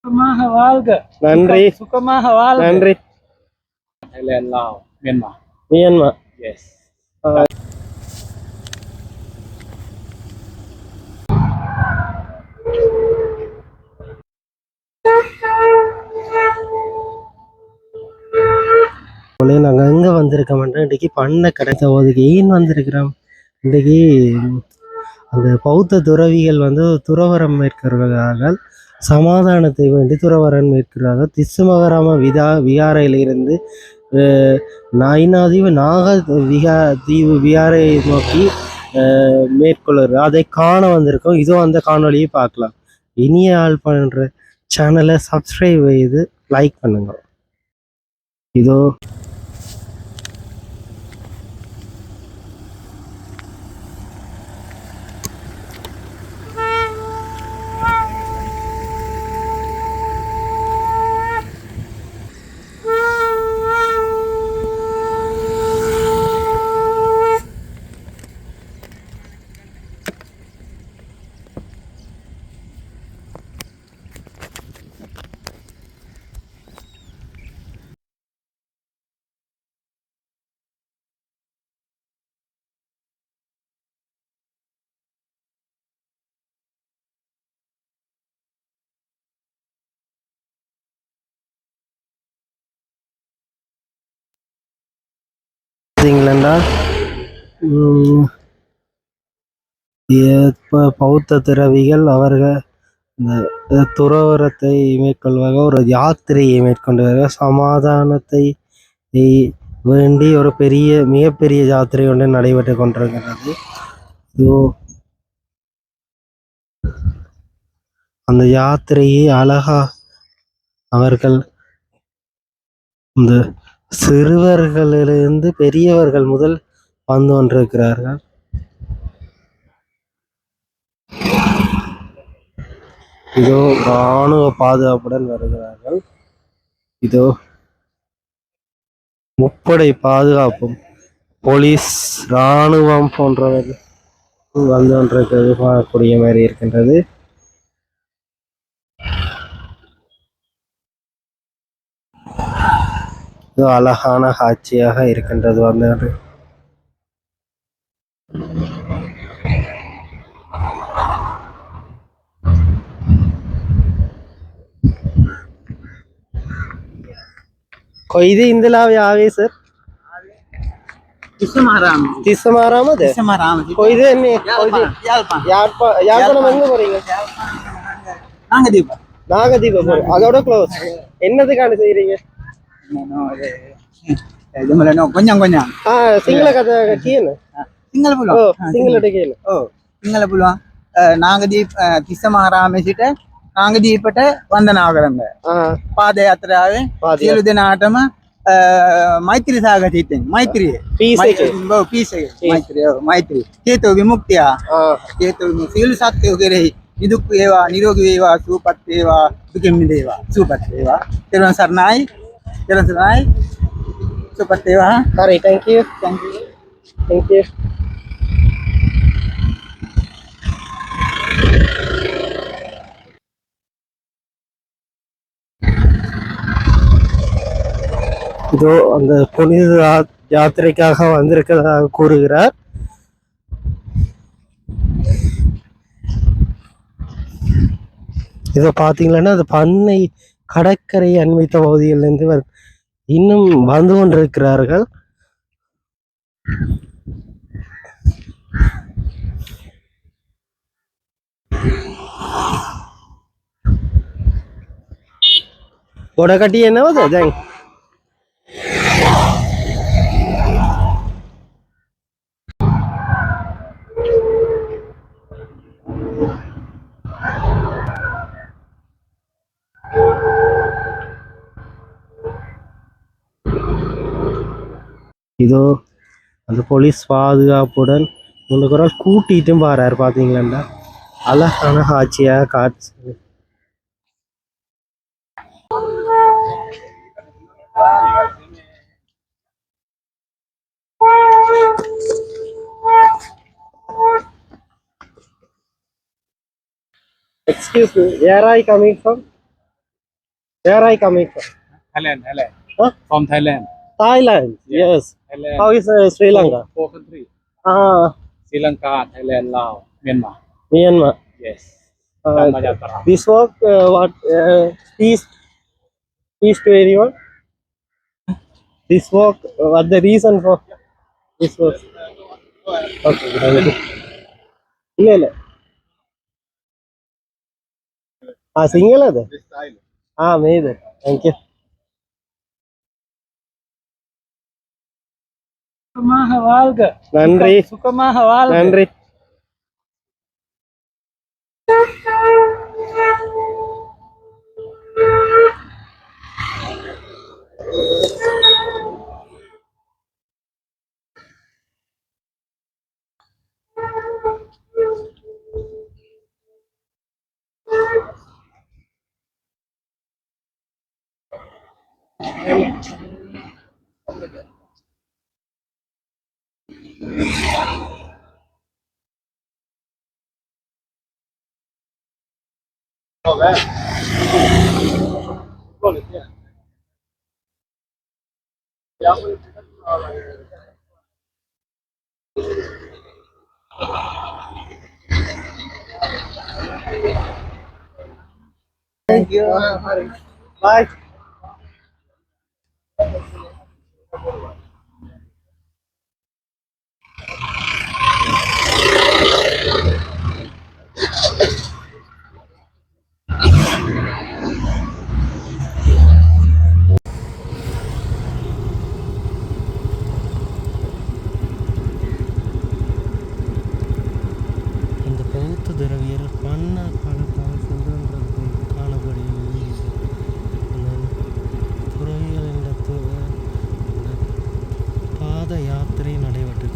சுகமாக வாழ்க. நன்றி. சுகமாக வாழ்க. நன்றி. மியான்மர். மியான்மர். எஸ். நாங்கள் எங்கே வந்திருக்கோம்னா இன்றைக்கி பண்ண கிடைச்ச ஒதுக்கு ஏன் வந்திருக்கிறோம் இன்றைக்கி அந்த பௌத்த துறவிகள் வந்து துறவரம் மேற்கொள்வதாக சமாதானத்தை வேண்டி துறவரம் மேற்கிறார்கள். திசுமகராம விகாரையிலிருந்து நைனாதீவு தீவு விகாரை நோக்கி மேற்கொள்ளுறது அதை காண வந்திருக்கோம். இதோ அந்த காணொலியை பார்க்கலாம். இனிய ஆள் பண்ணுற சேனலை சப்ஸ்கிரைப் செய்து லைக் பண்ணுங்க. இதோ பௌத்த துறவிகள் அவர்கள் இந்த துறவரத்தை மேற்கொள்வாக ஒரு யாத்திரையை மேற்கொண்டு சமாதானத்தை வேண்டி ஒரு மிகப்பெரிய யாத்திரை ஒன்று நடைபெற்று கொண்டிருக்கிறது. இதோ அந்த யாத்திரையை அழகா அவர்கள் இந்த சிறுவர்களிலிருந்து பெரியவர்கள் முதல் வந்து கொண்டிருக்கிறார்கள். இதோ இராணுவ பாதுகாப்புடன் வருகிறார்கள். இதோ முப்படை பாதுகாப்பும் போலீஸ் இராணுவம் போன்றவர்கள் வந்து கொண்டிருக்கிறது பார்க்கக்கூடிய மாதிரி இருக்கின்றது. இதோ அழகான காட்சியாக இருக்கின்றது. வந்து කොයිද ඉඳලාවේ ආවේ සර්? තිස්සමාරාමද? කොයිද එන්නේ? யாழ்ப்பாணம் எங்க போறீங்க? நாகதீப போறீங்க. அதோட க்ளோஸ். என்னதுக்கான செய்றீங்க? கொஞ்சம் கொஞ்சம் සිංහල කතා කියන සිංහල පුළුවන්. සිංහලට කියන. ඔව් සිංහල පුළුවන්. නාගදීප තිස්සමාරාමේ සිට නාගදීපට වන්දනා කරන්න. පාද යාත්‍රාවේ සියලු දෙනාටම මෛත්‍රී සාගත හිතෙන් මෛත්‍රිය පීස් එක මෛත්‍රී හේතු විමුක්තිය හේතු සියලු සත්‍යෝ කෙරෙහි නිදුක් වේවා නිරෝගී වේවා සුවපත් වේවා දුකින් මිදේවා සුවපත් වේවා තෙරුවන් සරණයි සුවපත් වේවා. හරි thank you. இதோ அந்த புனித யாத்திரைக்காக வந்திருக்கிறதாக கூறுகிறார். இதோ பார்த்தீங்கன்னா அந்த பண்ணை கடற்கரை அண்மித்த பகுதியிலிருந்து இன்னும் வந்து கொண்டிருக்கிறார்கள். கொடக்கட்டி என்னவது ஜங் இதோ அந்த போலீஸ் பாதுகாப்புடன் உங்களுக்கு கூட்டிட்டும் பாராரு. பார்த்தீங்களா அழகான காட்சியாக காட்சி. Excuse me, where are you coming from? Where I coming from? Thailand. Huh? From Thailand. Thailand. Yes. Thailand. How is Sri Lanka? Four countries. Ah, Sri Lanka, Thailand, Laos, Myanmar. Myanmar. Yes. Uh, Dhammayatra. this work, what peace to anyone? This work, what the reason for this work? Okay, thank you. இல்ல இல்ல சிங்கள அது மேது thank you. சுகமாக வாழ்க. நன்றி சுகமாக வாழ்க. நன்றி. Thank you. பாய். இந்த பௌத்த திரவியல் பண்ண காலத்தால் சென்றுன்றது காணப்படுகிறது. துறவியல் இந்த பாத யாத்திரை நடைபெற்று